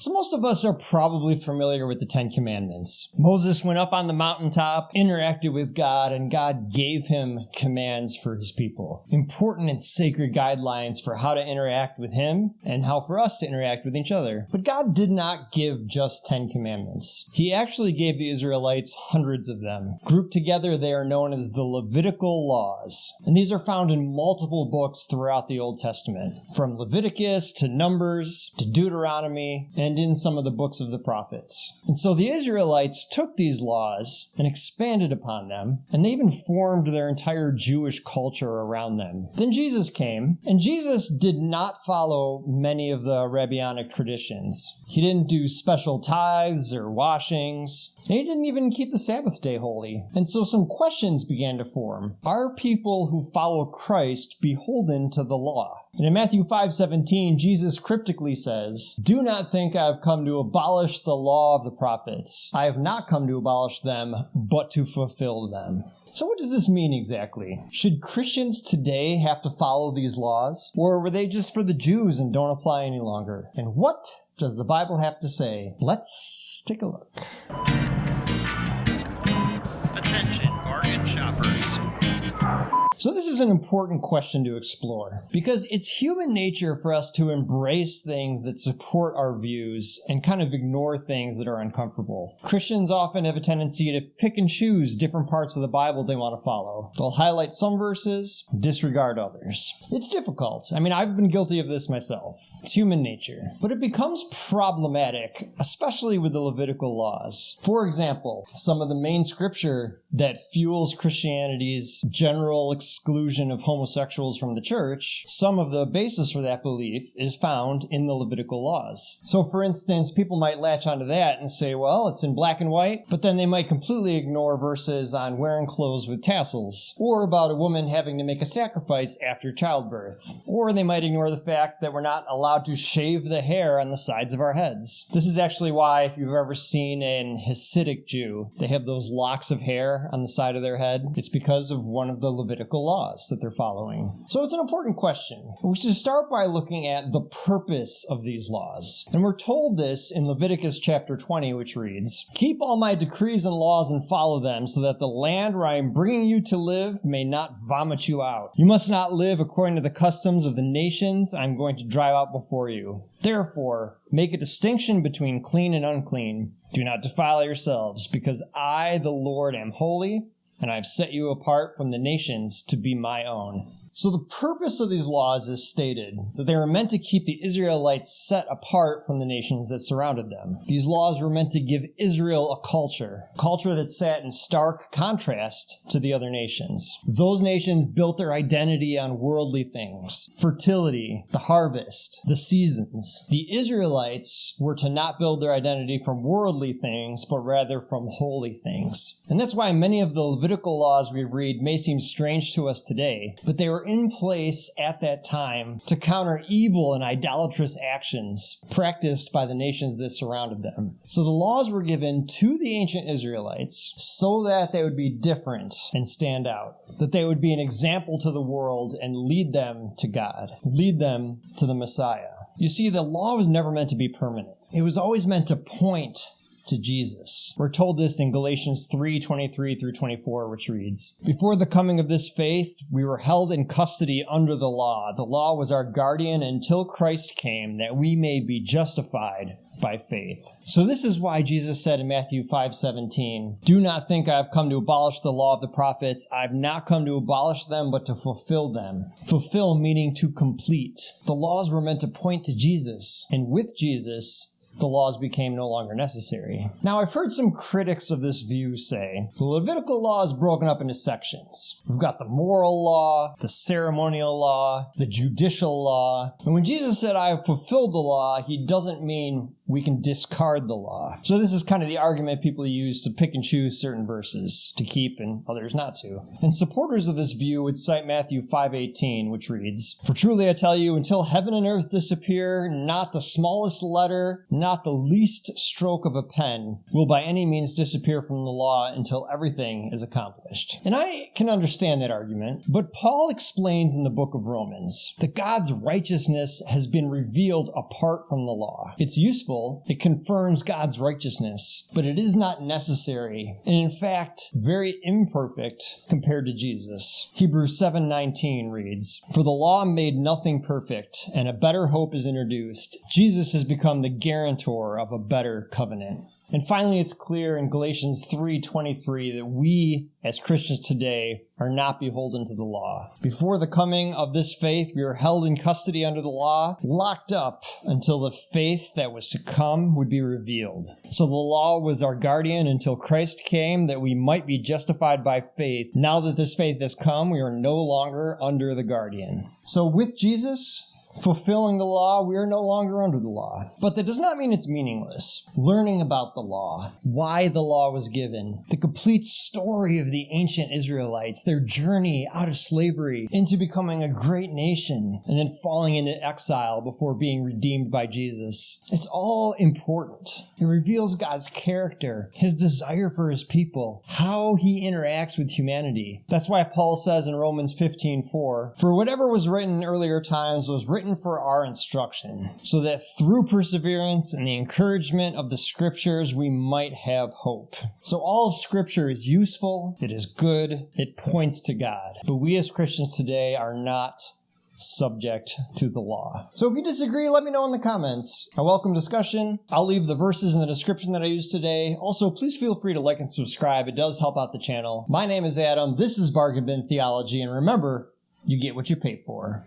So most of us are probably familiar with the Ten Commandments. Moses went up on the mountaintop, interacted with God, and God gave him commands for his people. Important and sacred guidelines for how to interact with him and how for us to interact with each other. But God did not give just 10 commandments. He actually gave the Israelites hundreds of them. Grouped together, they are known as the Levitical Laws. And these are found in multiple books throughout the Old Testament, from Leviticus to Numbers to Deuteronomy, and in some of the books of the prophets. And so the Israelites took these laws and expanded upon them, and they even formed their entire Jewish culture around them. Then Jesus came, and Jesus did not follow many of the rabbinic traditions. He didn't do special tithes or washings, and he didn't even keep the Sabbath day holy. And so some questions began to form. Are people who follow Christ beholden to the law? And in Matthew 5:17, Jesus cryptically says, "Do not think I have come to abolish the law of the prophets. I have not come to abolish them, but to fulfill them." So what does this mean exactly? Should Christians today have to follow these laws? Or were they just for the Jews and don't apply any longer? And what does the Bible have to say? Let's take a look. Attention, bargain shoppers. So this is an important question to explore, because it's human nature for us to embrace things that support our views and kind of ignore things that are uncomfortable. Christians often have a tendency to pick and choose different parts of the Bible they want to follow. They'll highlight some verses, disregard others. It's difficult. I mean, I've been guilty of this myself. It's human nature. But it becomes problematic, especially with the Levitical laws. For example, some of the main scripture that fuels Christianity's general exclusion of homosexuals from the church, some of the basis for that belief is found in the Levitical laws. So for instance, people might latch onto that and say, well, it's in black and white, but then they might completely ignore verses on wearing clothes with tassels, or about a woman having to make a sacrifice after childbirth, or they might ignore the fact that we're not allowed to shave the hair on the sides of our heads. This is actually why, if you've ever seen an Hasidic Jew, they have those locks of hair on the side of their head. It's because of one of the Levitical laws that they're following. So it's an important question. We should start by looking at the purpose of these laws. And we're told this in Leviticus chapter 20, which reads, "Keep all my decrees and laws and follow them, so that the land where I am bringing you to live may not vomit you out. You must not live according to the customs of the nations I am going to drive out before you. Therefore, make a distinction between clean and unclean. Do not defile yourselves, because I, the Lord, am holy, and I have set you apart from the nations to be my own." So the purpose of these laws is stated that they were meant to keep the Israelites set apart from the nations that surrounded them. These laws were meant to give Israel a culture that sat in stark contrast to the other nations. Those nations built their identity on worldly things: fertility, the harvest, the seasons. The Israelites were to not build their identity from worldly things, but rather from holy things. And that's why many of the Levitical laws we read may seem strange to us today, but they were in place at that time to counter evil and idolatrous actions practiced by the nations that surrounded them. So the laws were given to the ancient Israelites so that they would be different and stand out, that they would be an example to the world and lead them to God, lead them to the Messiah. You see, the law was never meant to be permanent. It was always meant to point to Jesus. We're told this in Galatians 3:23 through 24, which reads, "Before the coming of this faith, we were held in custody under the law. The law was our guardian until Christ came, that we may be justified by faith." So this is why Jesus said in Matthew 5:17, "Do not think I have come to abolish the law of the prophets. I have not come to abolish them, but to fulfill them." Fulfill meaning to complete. The laws were meant to point to Jesus, and with Jesus, the laws became no longer necessary. Now, I've heard some critics of this view say, the Levitical law is broken up into sections. We've got the moral law, the ceremonial law, the judicial law. And when Jesus said, "I have fulfilled the law," he doesn't mean we can discard the law. So this is kind of the argument people use to pick and choose certain verses to keep and others not to. And supporters of this view would cite Matthew 5:18, which reads, "For truly I tell you, until heaven and earth disappear, not the smallest letter, not the least stroke of a pen will by any means disappear from the law until everything is accomplished. And I can understand that argument, but Paul explains in the book of Romans that God's righteousness has been revealed apart from the law. It's useful, it confirms God's righteousness, but it is not necessary, and in fact, very imperfect compared to Jesus. Hebrews 7:19 reads, "For the law made nothing perfect, and a better hope is introduced. Jesus has become the guarantor of a better covenant." And finally, it's clear in Galatians 3:23 that we, as Christians today, are not beholden to the law. Before the coming of this faith, we were held in custody under the law, locked up until the faith that was to come would be revealed. So the law was our guardian until Christ came, that we might be justified by faith. Now that this faith has come, we are no longer under the guardian. So with Jesus fulfilling the law, we are no longer under the law. But that does not mean it's meaningless. Learning about the law, why the law was given, the complete story of the ancient Israelites, their journey out of slavery into becoming a great nation, and then falling into exile before being redeemed by Jesus. It's all important. It reveals God's character, his desire for his people, how he interacts with humanity. That's why Paul says in Romans 15:4, "For whatever was written in earlier times was written for our instruction, so that through perseverance and the encouragement of the scriptures we might have hope." So all of scripture is useful, it is good, it points to God. But we as Christians today are not subject to the law. So if you disagree, let me know in the comments. I welcome discussion. I'll leave the verses in the description that I used today. Also, please feel free to like and subscribe. It does help out the channel. My name is Adam. This is Bargain Bin Theology, and remember, you get what you pay for.